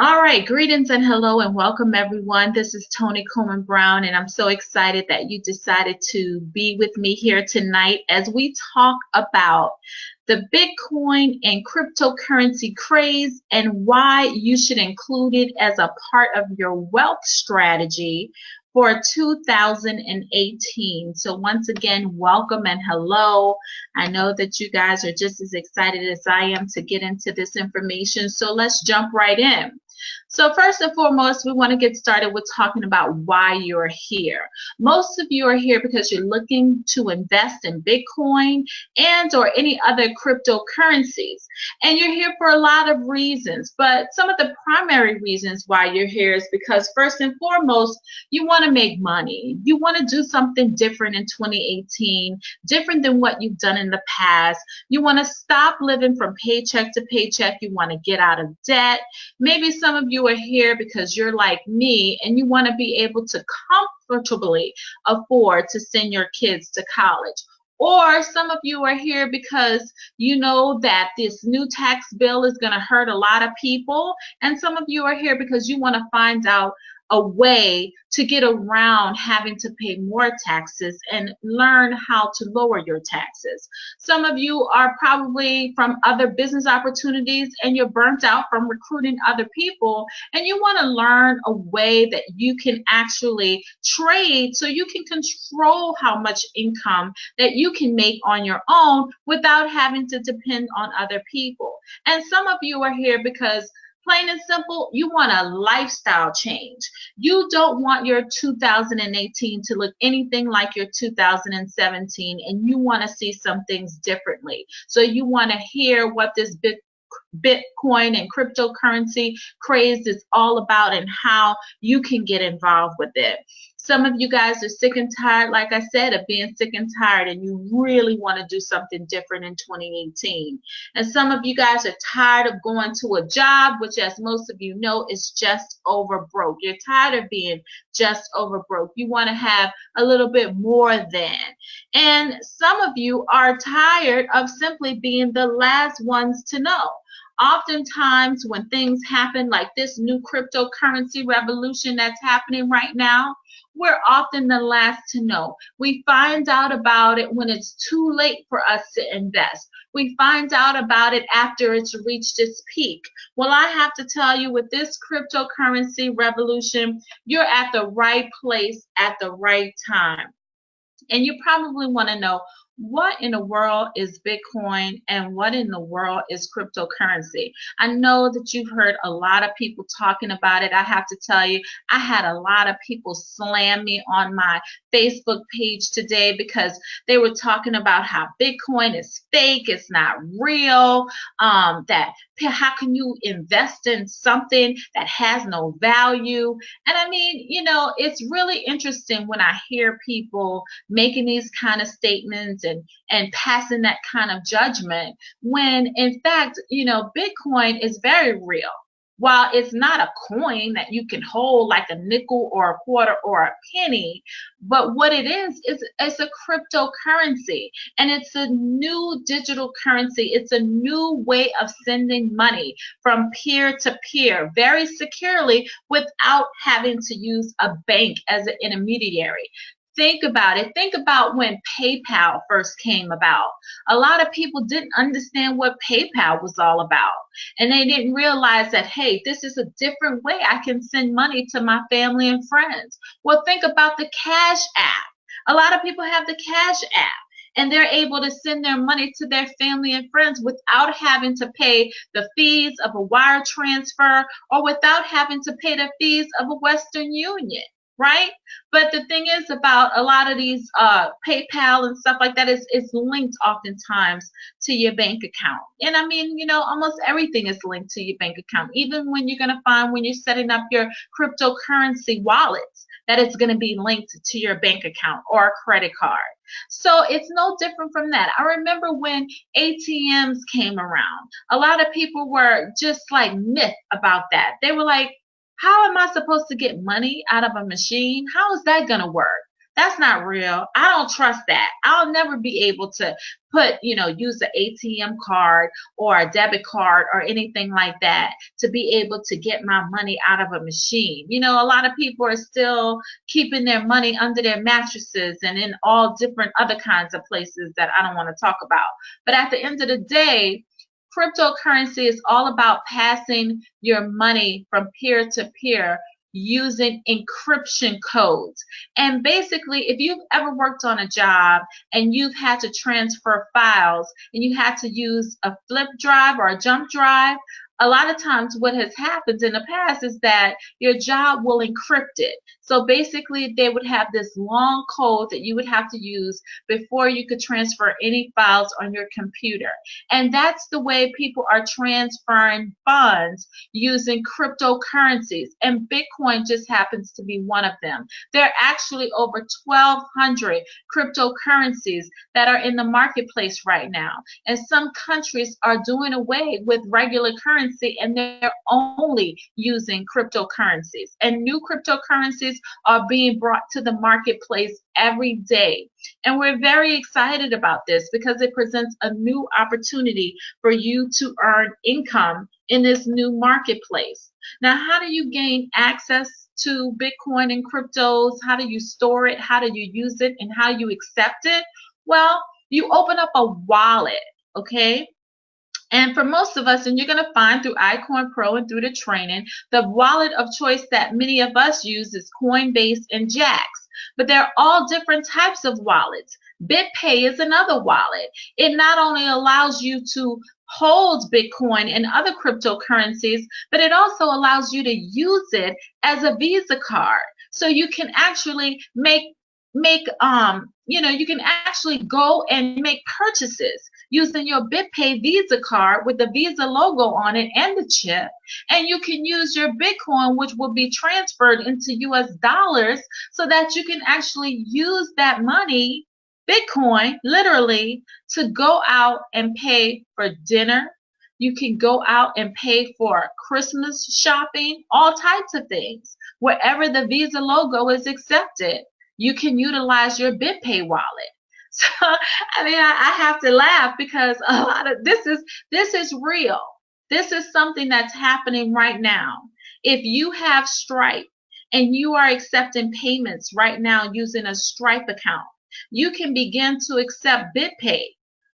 All right, greetings and hello and welcome everyone. This is Tony Coleman-Brown, and I'm so excited that you decided to be with me here tonight as we talk about the Bitcoin and cryptocurrency craze and why you should include it as a part of your wealth strategy for 2018. So once again, welcome and hello. I know that you guys are just as excited as I am to get into this information. So let's jump right in. So first and foremost, we want to get started with talking about why you're here. Most of you are here because you're looking to invest in Bitcoin and or any other cryptocurrencies. And you're here for a lot of reasons, but some of the primary reasons why you're here is because first and foremost, you want to make money. You want to do something different in 2018, different than what you've done in the past. You want to stop living from paycheck to paycheck. You want to get out of debt. Maybe some of you are here because you're like me and you want to be able to comfortably afford to send your kids to college. Or some of you are here because you know that this new tax bill is going to hurt a lot of people. And some of you are here because you want to find out a way to get around having to pay more taxes and learn how to lower your taxes. Some of you are probably from other business opportunities and you're burnt out from recruiting other people and you want to learn a way that you can actually trade so you can control how much income that you can make on your own without having to depend on other people. And some of you are here because plain and simple, you want a lifestyle change. You don't want your 2018 to look anything like your 2017, and you want to see some things differently. So you want to hear what this Bitcoin and cryptocurrency craze is all about and how you can get involved with it. Some of you guys are sick and tired, like I said, of being sick and tired, and you really want to do something different in 2018. And some of you guys are tired of going to a job, which, as most of you know, is just over broke. You're tired of being just over broke. You want to have a little bit more than. And some of you are tired of simply being the last ones to know. Oftentimes, when things happen like this new cryptocurrency revolution that's happening right now, we're often the last to know. We find out about it when it's too late for us to invest. We find out about it after it's reached its peak. Well, I have to tell you, with this cryptocurrency revolution, you're at the right place at the right time. And you probably want to know, what in the world is Bitcoin and what in the world is cryptocurrency? I know that you've heard a lot of people talking about it. I have to tell you, I had a lot of people slam me on my Facebook page today because they were talking about how Bitcoin is fake, it's not real, that how can you invest in something that has no value? And I mean, it's really interesting when I hear people making these kind of statements and passing that kind of judgment when in fact, Bitcoin is very real. While it's not a coin that you can hold like a nickel or a quarter or a penny, but what it is it's a cryptocurrency, and it's a new digital currency. It's a new way of sending money from peer to peer very securely without having to use a bank as an intermediary. Think about it. Think about when PayPal first came about. A lot of people didn't understand what PayPal was all about. And they didn't realize that, hey, this is a different way I can send money to my family and friends. Well, think about the Cash App. A lot of people have the Cash App, and they're able to send their money to their family and friends without having to pay the fees of a wire transfer or without having to pay the fees of a Western Union. Right? But the thing is about a lot of these PayPal and stuff like that is linked oftentimes to your bank account. And I mean, almost everything is linked to your bank account. Even when you're going to find when you're setting up your cryptocurrency wallets, that it's going to be linked to your bank account or a credit card. So it's no different from that. I remember when ATMs came around, a lot of people were just like myth about that. They were like, how am I supposed to get money out of a machine? How is that going to work? That's not real. I don't trust that. I'll never be able to use an ATM card or a debit card or anything like that to be able to get my money out of a machine. A lot of people are still keeping their money under their mattresses and in all different other kinds of places that I don't want to talk about. But at the end of the day, cryptocurrency is all about passing your money from peer to peer using encryption codes. And basically, if you've ever worked on a job and you've had to transfer files and you had to use a flip drive or a jump drive, a lot of times what has happened in the past is that your job will encrypt it. So basically, they would have this long code that you would have to use before you could transfer any files on your computer. And that's the way people are transferring funds using cryptocurrencies. And Bitcoin just happens to be one of them. There are actually over 1,200 cryptocurrencies that are in the marketplace right now. And some countries are doing away with regular currency and they're only using cryptocurrencies. And new cryptocurrencies are being brought to the marketplace every day. And we're very excited about this because it presents a new opportunity for you to earn income in this new marketplace. Now, how do you gain access to Bitcoin and cryptos? How do you store it? How do you use it? And how do you accept it? Well, you open up a wallet, okay? And for most of us, and you're going to find through iCoin Pro and through the training, the wallet of choice that many of us use is Coinbase and Jax. But they're all different types of wallets. BitPay is another wallet. It not only allows you to hold Bitcoin and other cryptocurrencies, but it also allows you to use it as a Visa card. So you can actually you can actually go and make purchases using your BitPay Visa card with the Visa logo on it and the chip, and you can use your Bitcoin, which will be transferred into US dollars, so that you can actually use that money, Bitcoin, literally, to go out and pay for dinner. You can go out and pay for Christmas shopping, all types of things. Wherever the Visa logo is accepted, you can utilize your BitPay wallet. So, I have to laugh because a lot of this is real. This is something that's happening right now. If you have Stripe and you are accepting payments right now using a Stripe account, you can begin to accept BitPay.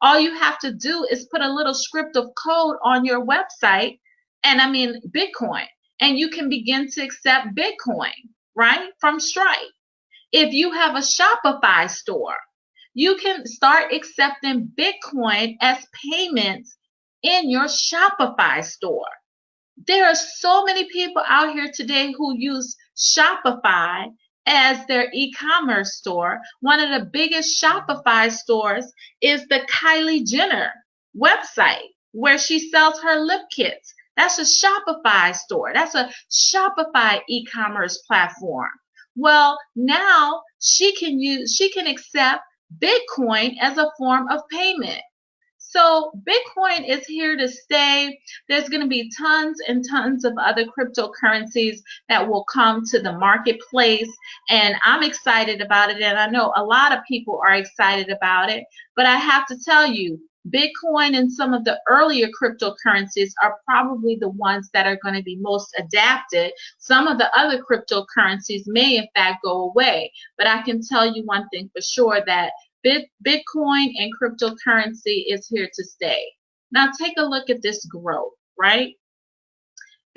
All you have to do is put a little script of code on your website, Bitcoin, and you can begin to accept Bitcoin, right, from Stripe. If you have a Shopify store, you can start accepting Bitcoin as payments in your Shopify store. There are so many people out here today who use Shopify as their e-commerce store. One of the biggest Shopify stores is the Kylie Jenner website where she sells her lip kits. That's a Shopify store. That's a Shopify e-commerce platform. Well, now she can accept Bitcoin as a form of payment. So Bitcoin is here to stay. There's going to be tons and tons of other cryptocurrencies that will come to the marketplace, and I'm excited about it, and I know a lot of people are excited about it. But I have to tell you, Bitcoin and some of the earlier cryptocurrencies are probably the ones that are going to be most adapted. Some of the other cryptocurrencies may in fact go away, but I can tell you one thing for sure, that Bitcoin and cryptocurrency is here to stay. Now take a look at this growth, right?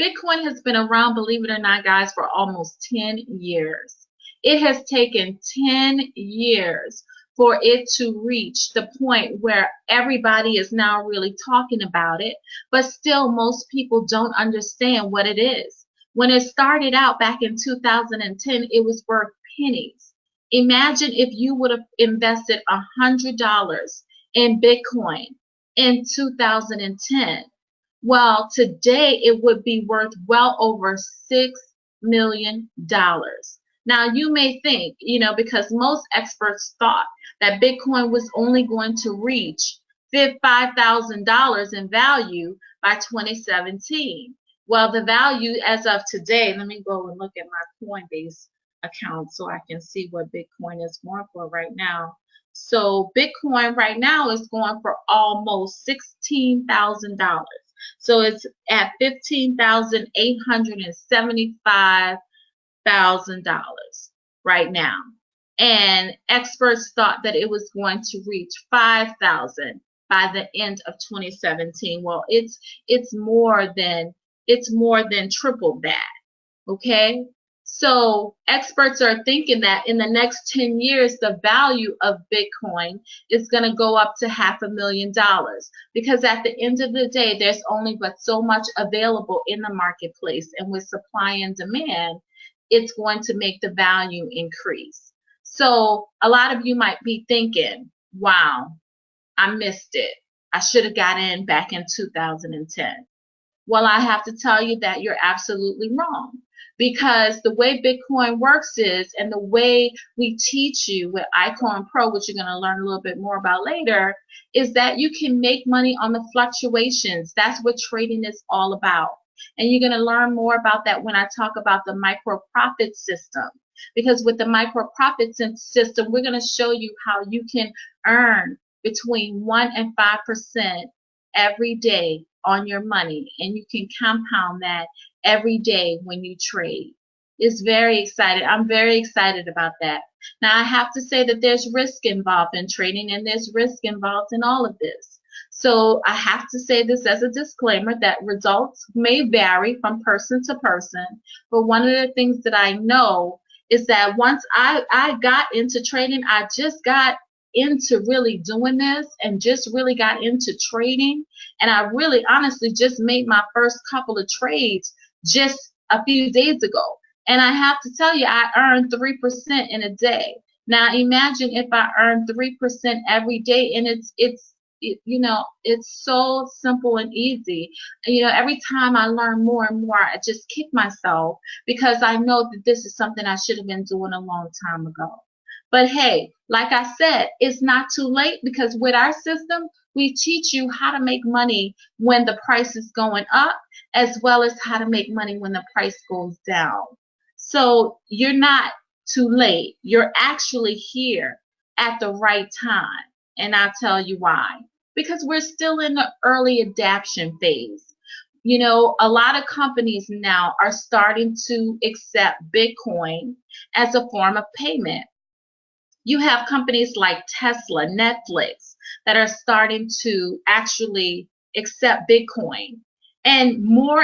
Bitcoin has been around, believe it or not, guys, for almost 10 years. It has taken 10 years for it to reach the point where everybody is now really talking about it, but still most people don't understand what it is. When it started out back in 2010, it was worth pennies. Imagine if you would have invested $100 in Bitcoin in 2010. Well, today it would be worth well over $6 million. Now, you may think, because most experts thought that Bitcoin was only going to reach $5,000 in value by 2017. Well, the value as of today, let me go and look at my Coinbase account so I can see what Bitcoin is going for right now. So Bitcoin right now is going for almost $16,000. So it's at $15,875,000 right now. And experts thought that it was going to reach 5,000 by the end of 2017. Well, it's more than triple that. Okay? So experts are thinking that in the next 10 years, the value of Bitcoin is going to go up to $500,000 because at the end of the day, there's only but so much available in the marketplace. And with supply and demand, it's going to make the value increase. So a lot of you might be thinking, wow, I missed it. I should have got in back in 2010. Well, I have to tell you that you're absolutely wrong, because the way Bitcoin works is, and the way we teach you with iCoin Pro, which you're going to learn a little bit more about later, is that you can make money on the fluctuations. That's what trading is all about. And you're going to learn more about that when I talk about the micro profit system. Because with the micro profit system, we're going to show you how you can earn between 1% and 5% every day on your money, and you can compound that every day when you trade. It's very exciting. I'm very excited about that. Now, I have to say that there's risk involved in trading, and there's risk involved in all of this. So I have to say this as a disclaimer that results may vary from person to person, but one of the things that I know is that once I got into trading, I just got into really doing this and just really got into trading, and I really honestly just made my first couple of trades just a few days ago, and I have to tell you, I earned 3% in a day. Now imagine if I earned 3% every day, and it's so simple and easy. Every time I learn more and more, I just kick myself because I know that this is something I should have been doing a long time ago. But hey, like I said, it's not too late, because with our system, we teach you how to make money when the price is going up, as well as how to make money when the price goes down. So you're not too late. You're actually here at the right time. And I'll tell you why. Because we're still in the early adoption phase. A lot of companies now are starting to accept Bitcoin as a form of payment. You have companies like Tesla, Netflix, that are starting to actually accept Bitcoin. And more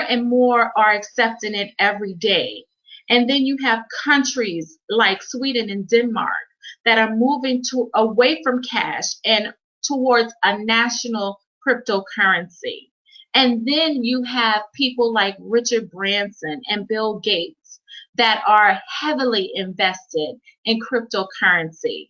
are accepting it every day. And then you have countries like Sweden and Denmark that are moving away from cash and towards a national cryptocurrency. And then you have people like Richard Branson and Bill Gates that are heavily invested in cryptocurrency.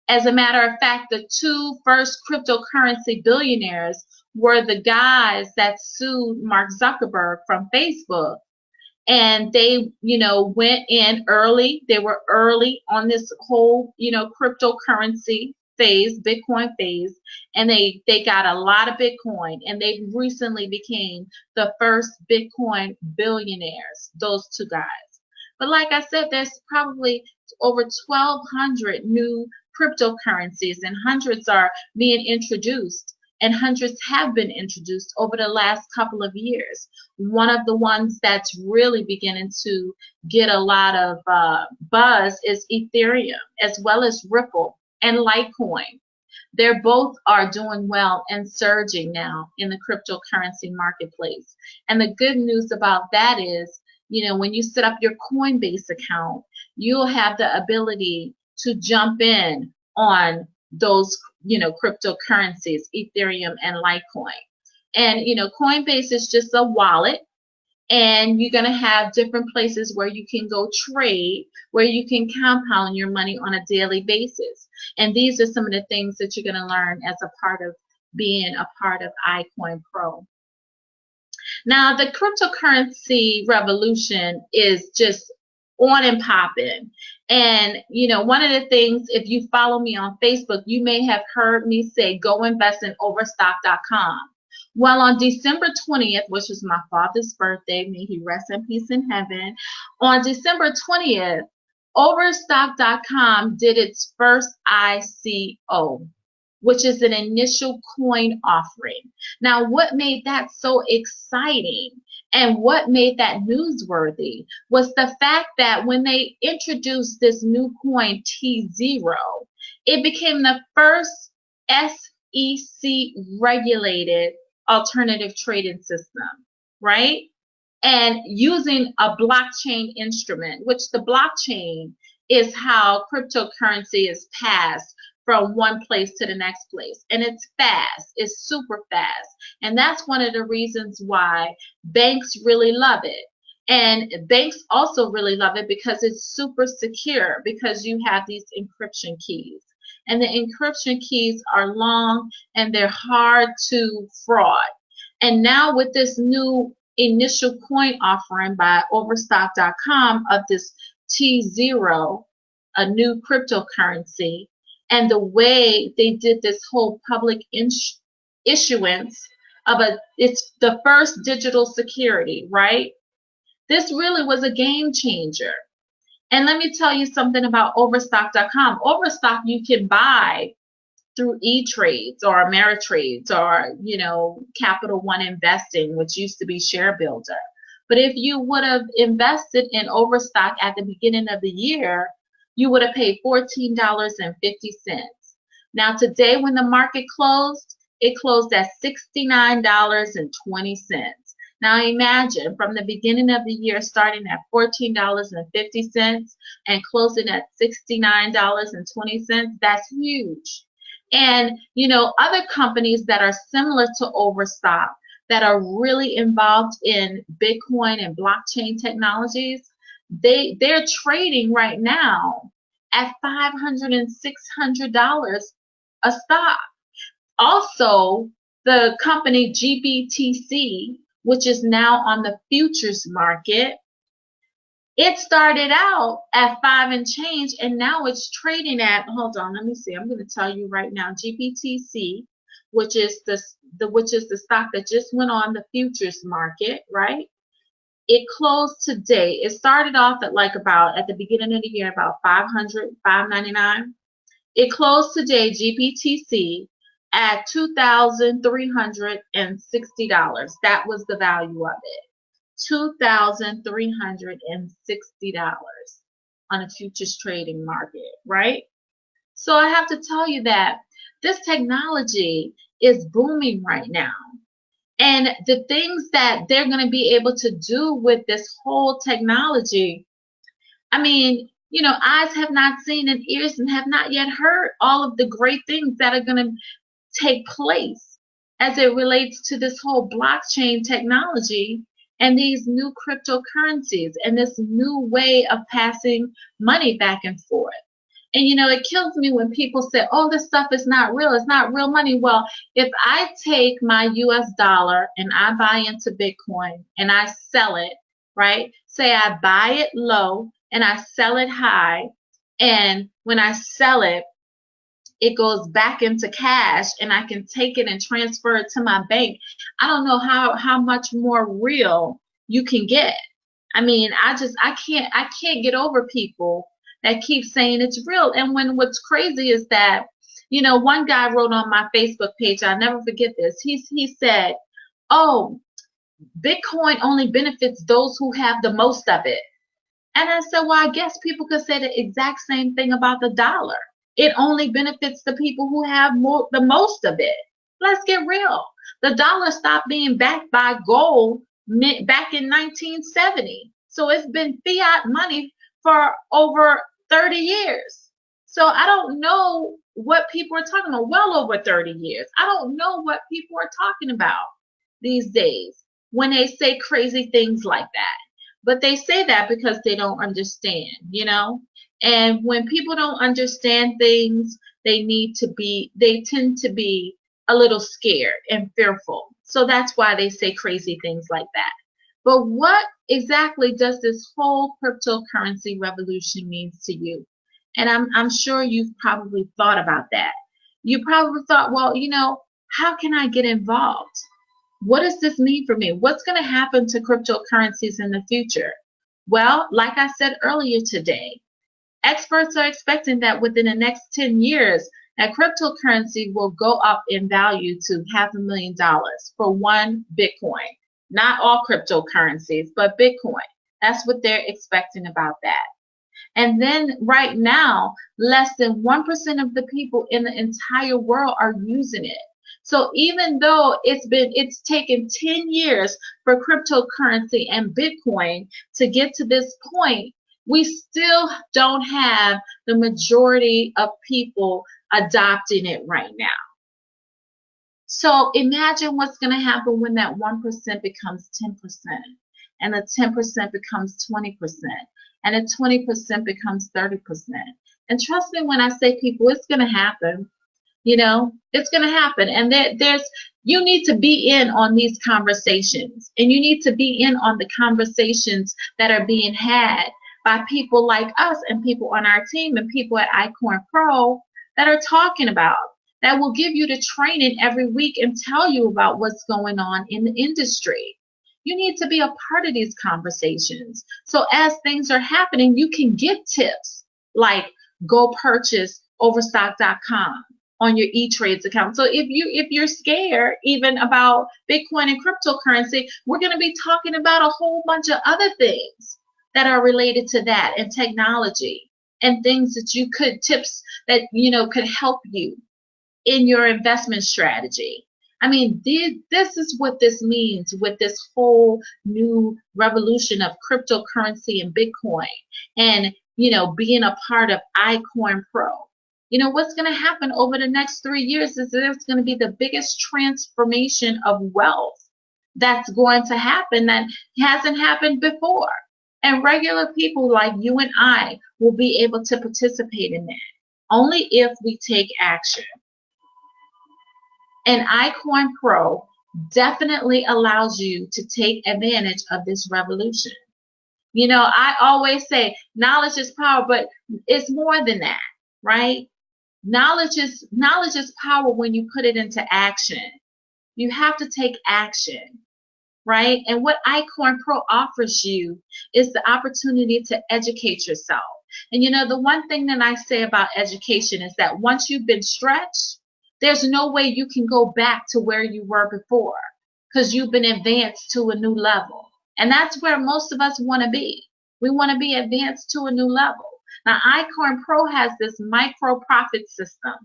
As a matter of fact, the two first cryptocurrency billionaires were the guys that sued Mark Zuckerberg from Facebook. And they, went in early. They were early on this whole, cryptocurrency phase, Bitcoin phase, and they got a lot of Bitcoin, and they recently became the first Bitcoin billionaires, those two guys. But like I said, there's probably over 1,200 new cryptocurrencies, and hundreds are being introduced, and hundreds have been introduced over the last couple of years. One of the ones that's really beginning to get a lot of buzz is Ethereum, as well as Ripple and Litecoin. They're both are doing well and surging now in the cryptocurrency marketplace. And the good news about that is, when you set up your Coinbase account, you'll have the ability to jump in on those, cryptocurrencies, Ethereum and Litecoin. And, Coinbase is just a wallet, and you're going to have different places where you can go trade, where you can compound your money on a daily basis. And these are some of the things that you're going to learn as a part of being a part of iCoin Pro. Now, the cryptocurrency revolution is just on and popping. And, one of the things, if you follow me on Facebook, you may have heard me say, go invest in overstock.com. Well, on December 20th, which was my father's birthday, may he rest in peace in heaven, on December 20th, Overstock.com did its first ICO, which is an initial coin offering. Now, what made that so exciting and what made that newsworthy was the fact that when they introduced this new coin T0, it became the first SEC regulated alternative trading system, right? And using a blockchain instrument, which the blockchain is how cryptocurrency is passed from one place to the next place. And it's fast, it's super fast. And that's one of the reasons why banks really love it. And banks also really love it because it's super secure, because you have these encryption keys. And the encryption keys are long and they're hard to fraud. And now with this new initial coin offering by Overstock.com of this T0, a new cryptocurrency, and the way they did this whole public issuance of it's the first digital security, right? This really was a game changer. And let me tell you something about Overstock.com. Overstock you can buy through E-Trades or Ameritrades or, Capital One Investing, which used to be Share Builder. But if you would have invested in Overstock at the beginning of the year, you would have paid $14.50. Now today when the market closed, it closed at $69.20. Now imagine from the beginning of the year starting at $14.50 and closing at $69.20, that's huge. And, other companies that are similar to Overstock that are really involved in Bitcoin and blockchain technologies, they're trading right now at $500 and $600 a stock. Also, the company GBTC, which is now on the futures market, it started out at 5 and change, and now it's trading at, hold on, let me see. I'm going to tell you right now. GBTC, which is the stock that just went on the futures market, right? It closed today. It started off at at the beginning of the year about $500, $599. It closed today, GBTC, at $2,360. That was the value of it. $2,360 on a futures trading market, right? So I have to tell you that this technology is booming right now. And the things that they're going to be able to do with this whole technology, I mean, eyes have not seen and ears have not yet heard all of the great things that are going to take place as it relates to this whole blockchain technology and these new cryptocurrencies and this new way of passing money back and forth. And it kills me when people say, oh, this stuff is not real. It's not real money. Well, if I take my US dollar and I buy into Bitcoin and I sell it, right? Say I buy it low and I sell it high. And when I sell it, it goes back into cash and I can take it and transfer it to my bank. I don't know how much more real you can get. I mean, I can't get over people that keep saying it's real. And when what's crazy is that, one guy wrote on my Facebook page, I'll never forget this. He said, oh, Bitcoin only benefits those who have the most of it. And I said, well, I guess people could say the exact same thing about the dollar. It only benefits the people who have the most of it. Let's get real. The dollar stopped being backed by gold back in 1970. So it's been fiat money for over 30 years. So I don't know what people are talking about. Well over 30 years. I don't know what people are talking about these days when they say crazy things like that. But they say that because they don't understand, And when people don't understand things, they tend to be a little scared and fearful. So that's why they say crazy things like that. But what exactly does this whole cryptocurrency revolution mean to you? And I'm sure you've probably thought about that. You probably thought, well, how can I get involved? What does this mean for me? What's going to happen to cryptocurrencies in the future? Well, like I said earlier today, Experts are expecting that within the next 10 years, that cryptocurrency will go up in value to $500,000 for one Bitcoin. Not all cryptocurrencies, but Bitcoin. That's what they're expecting about that. And then right now, less than 1% of the people in the entire world are using it. So even though it's taken 10 years for cryptocurrency and Bitcoin to get to this point, we still don't have the majority of people adopting it right now. So imagine what's going to happen when that 1% becomes 10%, and the 10% becomes 20%, and the 20% becomes 30%. And trust me when I say, people, it's going to happen. You know, it's going to happen. And you need to be in on these conversations, and you need to be in on the conversations that are being had by people like us and people on our team and people at iCoin Pro that are talking about, that will give you the training every week and tell you about what's going on in the industry. You need to be a part of these conversations. So as things are happening, you can get tips like go purchase overstock.com on your E-Trades account. So if you're scared even about Bitcoin and cryptocurrency, we're going to be talking about a whole bunch of other things that are related to that, and technology, and things that tips that could help you in your investment strategy. I mean, this is what this means with this whole new revolution of cryptocurrency and Bitcoin, and being a part of iCoin Pro. What's going to happen over the next 3 years is there's going to be the biggest transformation of wealth that's going to happen that hasn't happened before. And regular people like you and I will be able to participate in that only if we take action. And iCoin Pro definitely allows you to take advantage of this revolution. I always say knowledge is power, but it's more than that, right? Knowledge is power when you put it into action. You have to take action, right? And what iCoin Pro offers you is the opportunity to educate yourself. And the one thing that I say about education is that once you've been stretched, there's no way you can go back to where you were before, because you've been advanced to a new level. And that's where most of us want to be. We want to be advanced to a new level. Now, iCoin Pro has this micro profit system.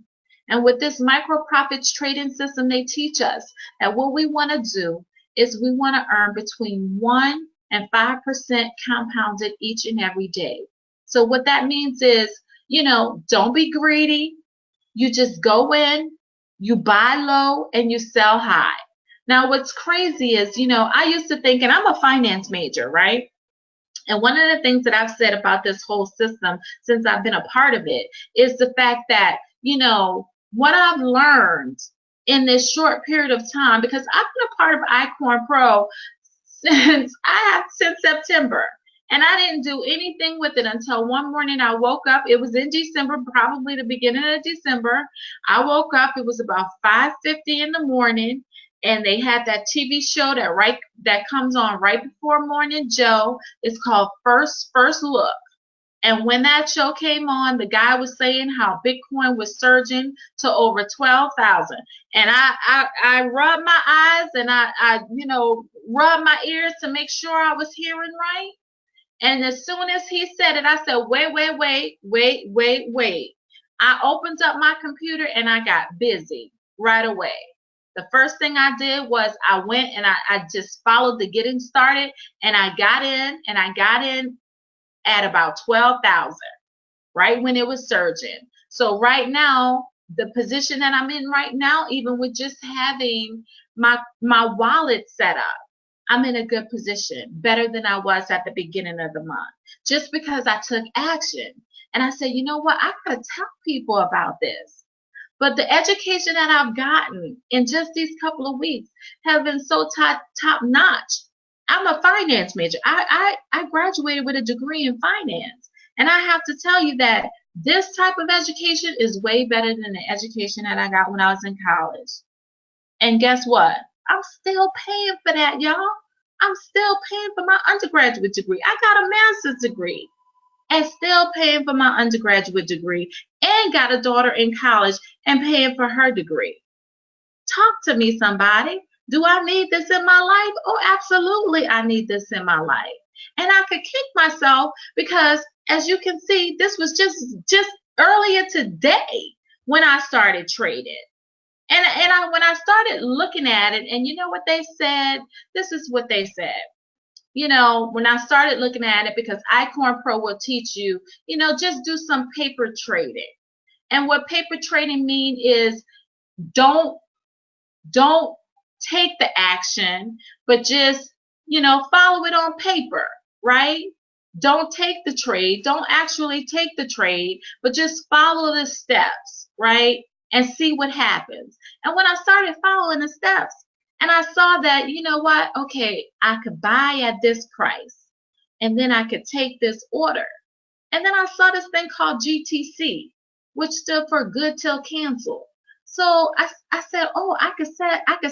And with this micro profits trading system, they teach us that what we want to do is we want to earn between 1% and 5% compounded each and every day. So what that means is, don't be greedy. You just go in, you buy low, and you sell high. Now, what's crazy is, I used to think, and I'm a finance major, right? And one of the things that I've said about this whole system since I've been a part of it is the fact that, what I've learned in this short period of time, because I've been a part of iCoin Pro since September. And I didn't do anything with it until one morning I woke up. It was in December, probably the beginning of December. I woke up, it was about 5:50 in the morning. And they had that TV show that comes on right before Morning Joe. It's called First Look. And when that show came on, the guy was saying how Bitcoin was surging to over 12,000. And I rubbed my eyes and I rubbed my ears to make sure I was hearing right. And as soon as he said it, I said, wait. I opened up my computer and I got busy right away. The first thing I did was I went and I just followed the getting started, and I got in at about 12,000, right when it was surging. So right now, the position that I'm in right now, even with just having my wallet set up, I'm in a good position, better than I was at the beginning of the month, just because I took action. And I said, you know what, I gotta tell people about this. But the education that I've gotten in just these couple of weeks have been so top notch. I'm a finance major. I graduated with a degree in finance. And I have to tell you that this type of education is way better than the education that I got when I was in college. And guess what? I'm still paying for that, y'all. I'm still paying for my undergraduate degree. I got a master's degree. and still paying for my undergraduate degree and got a daughter in college and paying for her degree. Talk to me, somebody. Do I need this in my life? Oh, absolutely, I need this in my life. And I could kick myself because, as you can see, this was just earlier today when I started trading. And when I started looking at it, and you know what they said? This is what they said. You know, when I started looking at it, because iCoin Pro will teach you, you know, just do some paper trading. And what paper trading mean is don't take the action, but just, you know, follow it on paper, right? Don't take the trade. Don't actually take the trade, but just follow the steps, right? And see what happens. And when I started following the steps, and I saw that, you know what? Okay, I could buy at this price, and then I could take this order. And then I saw this thing called GTC, which stood for good till cancel. So I said, oh, I could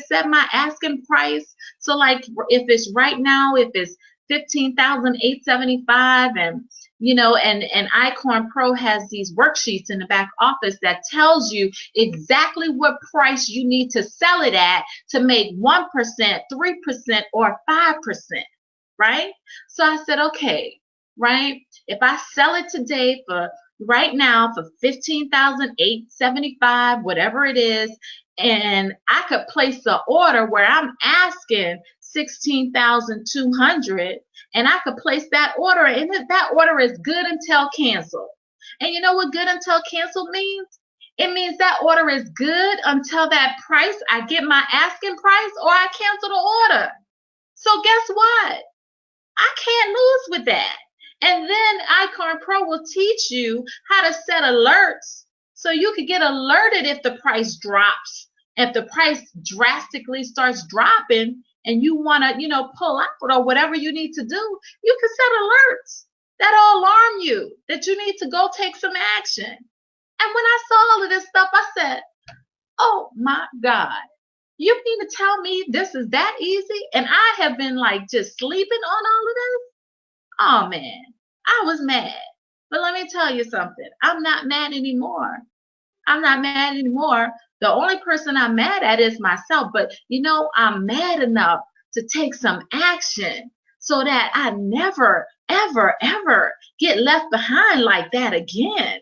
set my asking price. So like if it's right now, if it's 15,875, and you know, and iCoin Pro has these worksheets in the back office that tells you exactly what price you need to sell it at to make 1%, 3%, or 5%, right? So I said, okay, right? If I sell it today for right now for 15,875, whatever it is, and I could place an order where I'm asking 16,200, and I could place that order, and that order is good until cancel. And you know what good until cancel means? It means that order is good until that price, I get my asking price, or I cancel the order. So guess what? I can't lose with that. And then iCoin Pro will teach you how to set alerts so you can get alerted if the price drops. If the price drastically starts dropping and you want to, you know, pull out or whatever you need to do, you can set alerts that'll alarm you that you need to go take some action. And when I saw all of this stuff, I said, oh my God. You mean to tell me this is that easy? And I have been like just sleeping on all of this? Oh man, I was mad. But let me tell you something. I'm not mad anymore. I'm not mad anymore. The only person I'm mad at is myself. But you know, I'm mad enough to take some action so that I never, ever, ever get left behind like that again.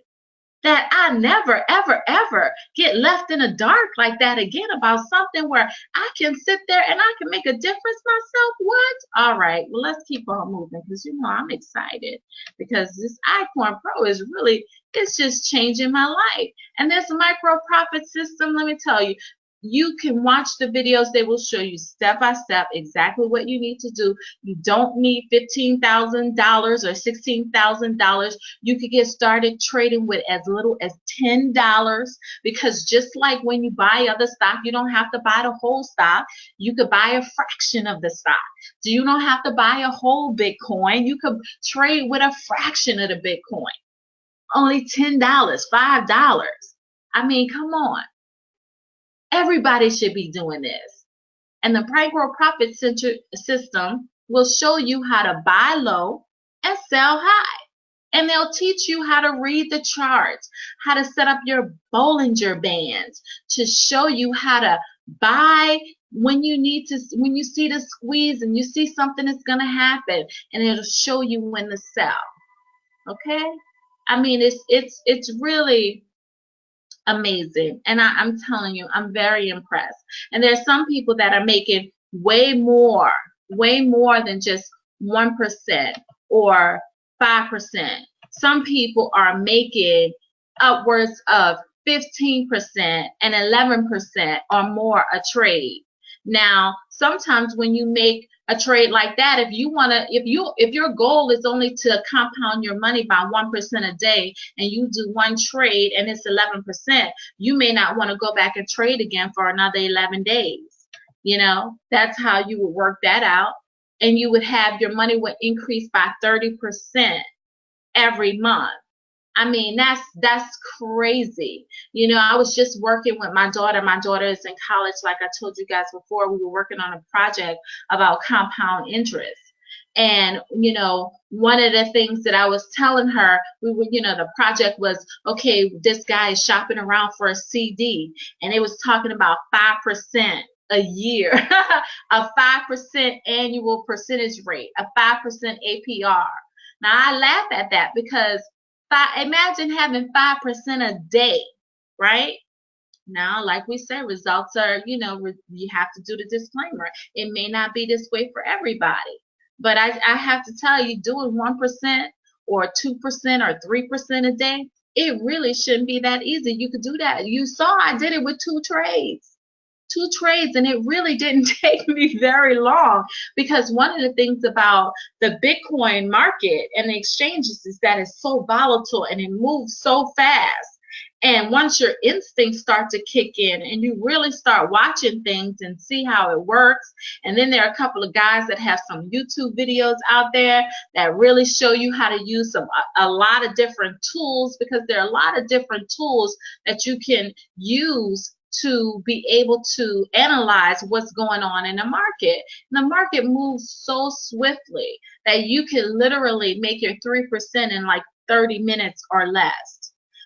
That I never, ever, ever get left in the dark like that again about something where I can sit there and I can make a difference myself. What? All right, well, let's keep on moving because, you know, I'm excited because this iCoin Pro is really, it's just changing my life. And this micro profit system, let me tell you, you can watch the videos. They will show you step by step exactly what you need to do. You don't need $15,000 or $16,000. You could get started trading with as little as $10, because just like when you buy other stock, you don't have to buy the whole stock. You could buy a fraction of the stock. So you don't have to buy a whole Bitcoin. You could trade with a fraction of the Bitcoin. Only $10, $5. I mean, come on. Everybody should be doing this. And the micro profit system will show you how to buy low and sell high. And they'll teach you how to read the charts, how to set up your Bollinger Bands, to show you how to buy when you need to, when you see the squeeze and you see something that's going to happen, and it'll show you when to sell. Okay? I mean, it's really amazing. And I'm telling you, I'm very impressed. And there's some people that are making way more than just 1% or 5%. Some people are making upwards of 15% and 11% or more a trade. Now, sometimes when you make a trade like that, if your goal is only to compound your money by 1% a day, and you do one trade and it's 11%, you may not want to go back and trade again for another 11 days. You know, that's how you would work that out, and you would have your money would increase by 30% every month. I mean, that's crazy. You know, I was just working with my daughter. My daughter is in college, like I told you guys before. We were working on a project about compound interest. And, one of the things that I was telling her, we were, the project was, okay, this guy is shopping around for a CD, and it was talking about 5% a year, a 5% annual percentage rate, a 5% APR. Now, I laugh at that because imagine having 5% a day, right? Now, like we said, results are, you have to do the disclaimer. It may not be this way for everybody. But I have to tell you, doing 1% or 2% or 3% a day, it really shouldn't be that easy. You could do that. You saw I did it with two trades, and it really didn't take me very long, because one of the things about the Bitcoin market and the exchanges is that it's so volatile and it moves so fast. And once your instincts start to kick in and you really start watching things and see how it works, and then there are a couple of guys that have some YouTube videos out there that really show you how to use a lot of different tools, because there are a lot of different tools that you can use to be able to analyze what's going on in the market. And the market moves so swiftly that you can literally make your 3% in like 30 minutes or less.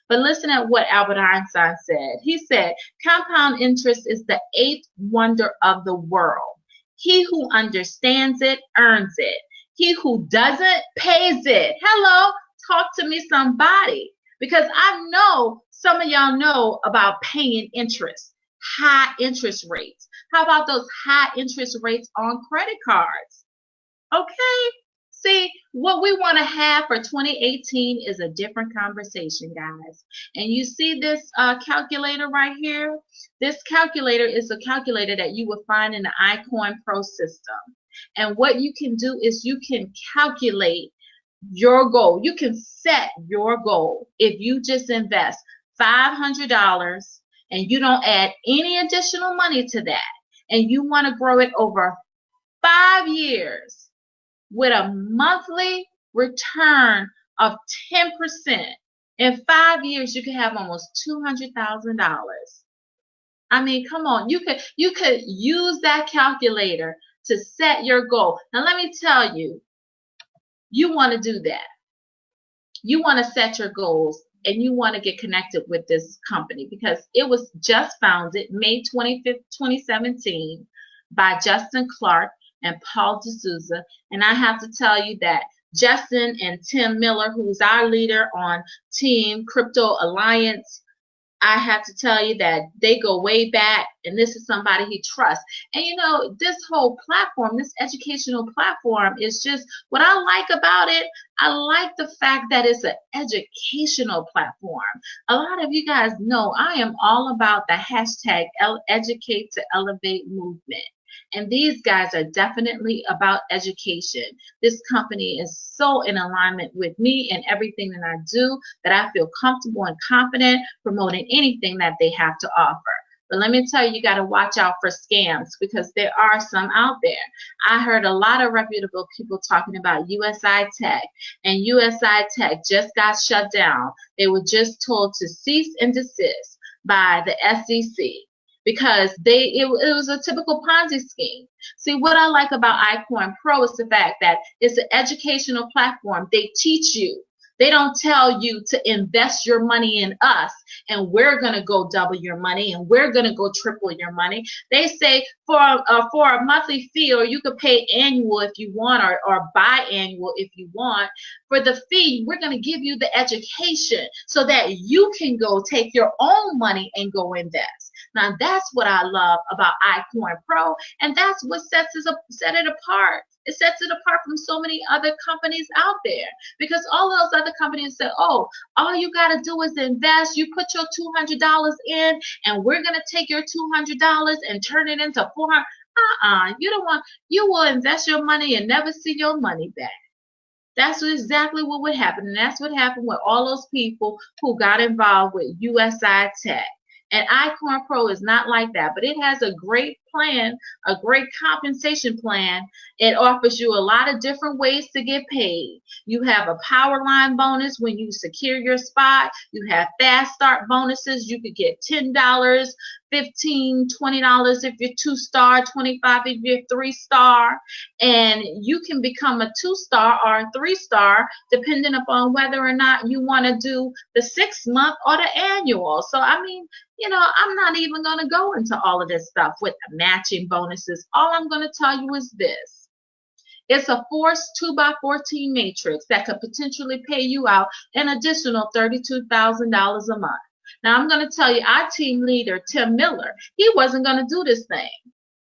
But listen at what Albert Einstein said. He said, compound interest is the eighth wonder of the world. He who understands it earns it. He who doesn't pays it. Hello, talk to me somebody. Because I know some of y'all know about paying interest, high interest rates. How about those high interest rates on credit cards? Okay. See, what we want to have for 2018 is a different conversation, guys. And you see this calculator right here? This calculator is a calculator that you will find in the iCoin Pro system. And what you can do is you can calculate your goal. You can set your goal. If you just invest $500 and you don't add any additional money to that, and you want to grow it over 5 years with a monthly return of 10%, in 5 years you could have almost $200,000. I mean, come on, you could use that calculator to set your goal. Now let me tell you, you want to do that. You want to set your goals, and you want to get connected with this company, because it was just founded May 25th, 2017 by Justin Clark and Paul D'Souza. And I have to tell you that Justin and Tim Miller, who's our leader on Team Crypto Alliance, I have to tell you that they go way back, and this is somebody he trusts. And this whole platform, this educational platform, is just what I like about it. I like the fact that it's an educational platform. A lot of you guys know I am all about the hashtag Educate to Elevate movement. And these guys are definitely about education. This company is so in alignment with me and everything that I do that I feel comfortable and confident promoting anything that they have to offer. But let me tell you, you got to watch out for scams, because there are some out there. I heard a lot of reputable people talking about USI Tech, and USI Tech just got shut down. They were just told to cease and desist by the SEC, because it was a typical Ponzi scheme. See, what I like about iCoin Pro is the fact that it's an educational platform. They teach you. They don't tell you to invest your money in us and we're going to go double your money and we're going to go triple your money. They say for a monthly fee, or you could pay annual if you want, or biannual if you want. For the fee, we're going to give you the education so that you can go take your own money and go invest. Now, that's what I love about iCoin Pro, and that's what set it apart. It sets it apart from so many other companies out there, because all those other companies say, oh, all you got to do is invest. You put your $200 in, and we're going to take your $200 and turn it into $400. You don't want. You will invest your money and never see your money back. That's exactly what would happen, and that's what happened with all those people who got involved with USI Tech. And iCoin Pro is not like that, but it has a great plan, a great compensation plan. It offers you a lot of different ways to get paid. You have a power line bonus when you secure your spot. You have fast start bonuses. You could get $10 $15, $20 if you're 2-star, 25 if you're 3-star, and you can become a 2-star or a 3-star depending upon whether or not you want to do the 6-month or the annual. So I mean, I'm not even going to go into all of this stuff with the matching bonuses. All I'm going to tell you is this. It's a forced 2x14 matrix that could potentially pay you out an additional $32,000 a month. Now, I'm going to tell you, our team leader, Tim Miller, he wasn't going to do this thing.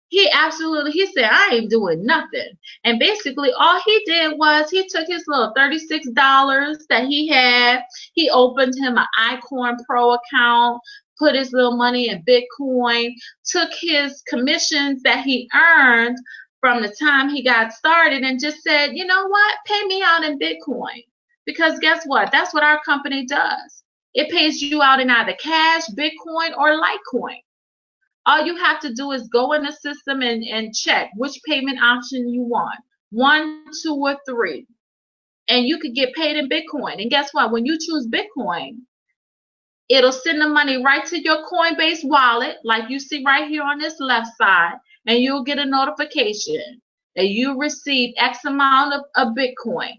He said, I ain't doing nothing. And basically, all he did was he took his little $36 that he had. He opened him an Icorn Pro account, put his little money in Bitcoin, took his commissions that he earned from the time he got started and just said, you know what, pay me out in Bitcoin. Because guess what? That's what our company does. It pays you out in either cash, Bitcoin, or Litecoin. All you have to do is go in the system and check which payment option you want, 1, 2, or 3. And you could get paid in Bitcoin. And guess what? When you choose Bitcoin, it'll send the money right to your Coinbase wallet, like you see right here on this left side, and you'll get a notification that you received X amount of Bitcoin.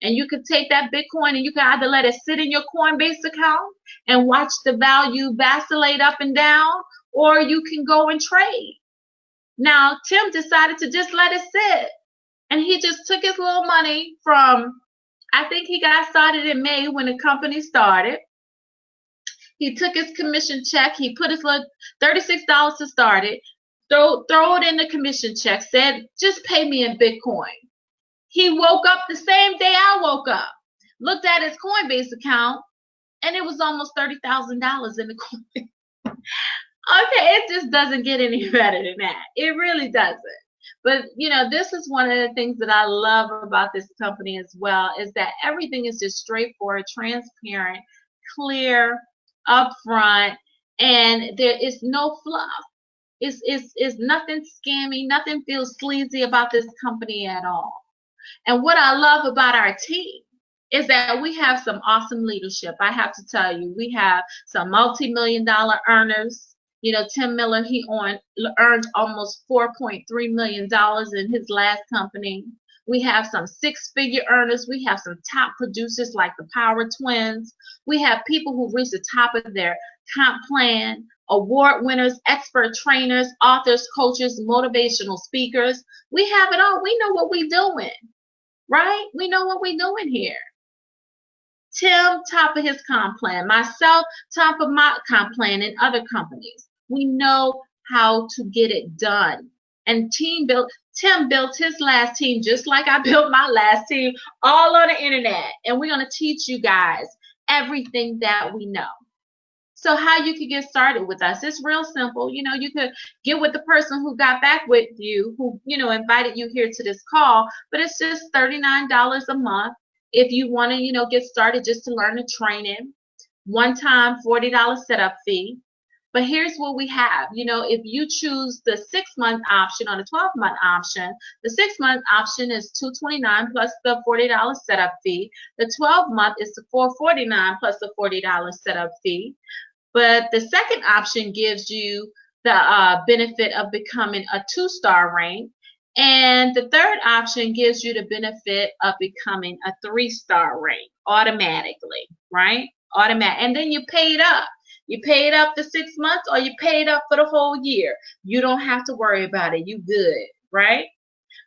And you can take that Bitcoin and you can either let it sit in your Coinbase account and watch the value vacillate up and down, or you can go and trade. Now, Tim decided to just let it sit. And he just took his little money from, I think he got started in May when the company started. He took his commission check. He put his little $36 to start it. Throw it in the commission check. Said, just pay me in Bitcoin. He woke up the same day I woke up. Looked at his Coinbase account, and it was almost $30,000 in the coin. Okay, it just doesn't get any better than that. It really doesn't. But, this is one of the things that I love about this company as well, is that everything is just straightforward, transparent, clear, upfront, and there is no fluff. It's nothing scammy, nothing feels sleazy about this company at all. And what I love about our team is that we have some awesome leadership. I have to tell you, we have some multi-million-dollar earners. Tim Miller, he earned almost $4.3 million in his last company. We have some 6-figure earners. We have some top producers like the Power Twins. We have people who reach the top of their comp plan, award winners, expert trainers, authors, coaches, motivational speakers. We have it all. We know what we're doing, right? We know what we're doing here. Tim, top of his comp plan. Myself, top of my comp plan in other companies. We know how to get it done. And Tim built his last team just like I built my last team, all on the internet. And we're going to teach you guys everything that we know. So how you can get started with us, it's real simple. You could get with the person who got back with you, who, invited you here to this call, but it's just $39 a month if you want to, get started just to learn the training. One-time $40 setup fee. But here's what we have. If you choose the 6-month option or the 12-month option, the 6-month option is $229 plus the $40 setup fee. The 12-month is the $449 plus the $40 setup fee. But the second option gives you the benefit of becoming a 2-star rank. And the third option gives you the benefit of becoming a 3-star rank automatically, right? And then you pay it up. You pay it up the 6 months or you pay it up for the whole year. You don't have to worry about it. You good, right?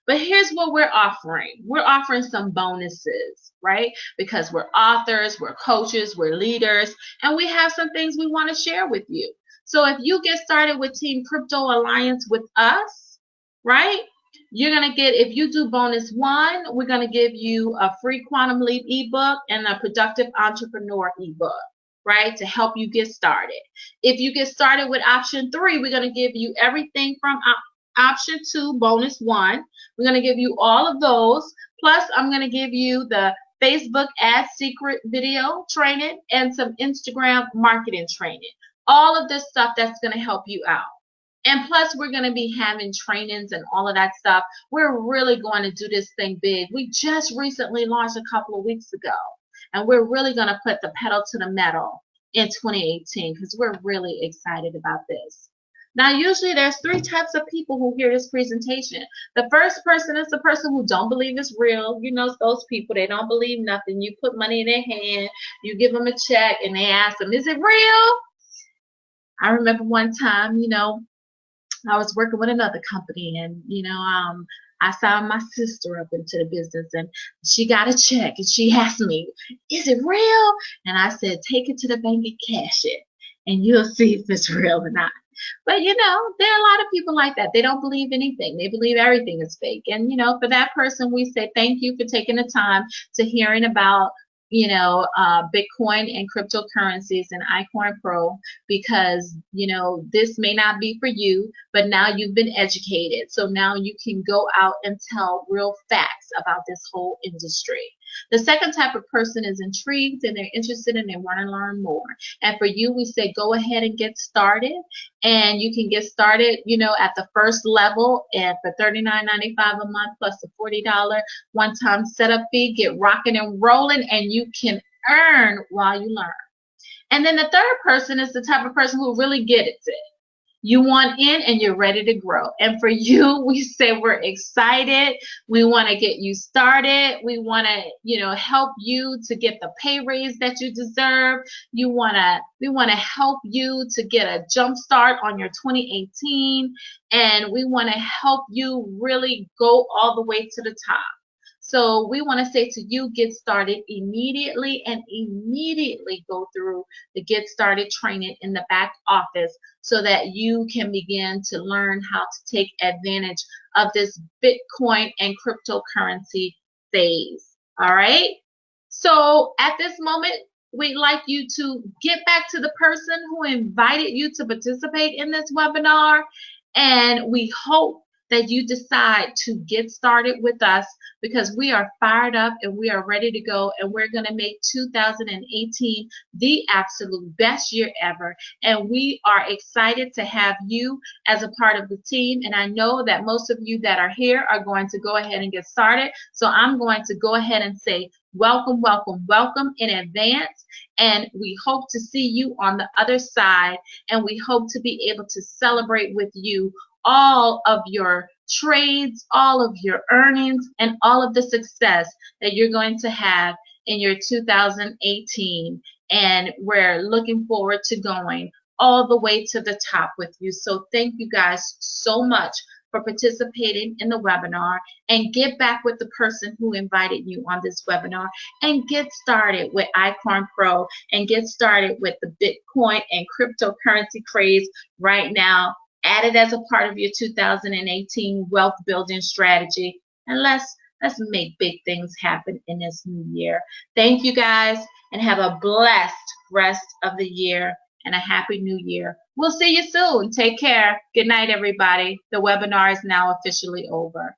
But here's what we're offering. We're offering some bonuses, right? Because we're authors, we're coaches, we're leaders, and we have some things we want to share with you. So if you get started with Team Crypto Alliance with us, right? You're going to get, if you do bonus 1, we're going to give you a free Quantum Leap ebook and a Productive Entrepreneur ebook, right, to help you get started. If you get started with option 3, we're going to give you everything from option 2, bonus 1. We're going to give you all of those. Plus, I'm going to give you the Facebook ad secret video training and some Instagram marketing training. All of this stuff that's going to help you out. And plus, we're going to be having trainings and all of that stuff. We're really going to do this thing big. We just recently launched a couple of weeks ago. And we're really going to put the pedal to the metal in 2018 because we're really excited about this. Now, usually there's three types of people who hear this presentation. The first person is the person who don't believe it's real. You know, those people, they don't believe nothing. You put money in their hand, you give them a check, and they ask them, is it real? I remember one time, I was working with another company, and I signed my sister up into the business, and she got a check, and she asked me, "Is it real?" And I said, "Take it to the bank and cash it, and you'll see if it's real or not." But there are a lot of people like that. They don't believe anything. They believe everything is fake. And for that person, we say thank you for taking the time to hearing about Bitcoin and cryptocurrencies and iCoin Pro, because this may not be for you, but now you've been educated, so now you can go out and tell real facts about this whole industry. The second type of person is intrigued, and they're interested and they want to learn more. And for you, we say go ahead and get started. And you can get started, at the first level and for $39.95 a month plus the $40 one-time setup fee. Get rocking and rolling, and you can earn while you learn. And then the third person is the type of person who really gets it. You want in and you're ready to grow. And for you, we say we're excited. We want to get you started. We want to, help you to get the pay raise that you deserve. We want to help you to get a jump start on your 2018. And we want to help you really go all the way to the top. So we want to say to you, get started immediately, and immediately go through the Get Started training in the back office so that you can begin to learn how to take advantage of this Bitcoin and cryptocurrency phase. All right. So at this moment, we'd like you to get back to the person who invited you to participate in this webinar, and we hope that you decide to get started with us, because we are fired up and we are ready to go, and we're going to make 2018 the absolute best year ever. And we are excited to have you as a part of the team. And I know that most of you that are here are going to go ahead and get started. So I'm going to go ahead and say welcome, welcome, welcome in advance. And we hope to see you on the other side. And we hope to be able to celebrate with you all of your trades, all of your earnings, and all of the success that you're going to have in your 2018. And we're looking forward to going all the way to the top with you. So thank you guys so much for participating in the webinar, and get back with the person who invited you on this webinar, and get started with iCoin Pro, and get started with the Bitcoin and cryptocurrency craze right now. Add it as a part of your 2018 wealth building strategy, and let's make big things happen in this new year. Thank you guys, and have a blessed rest of the year and a happy new year. We'll see you soon. Take care. Good night, everybody. The webinar is now officially over.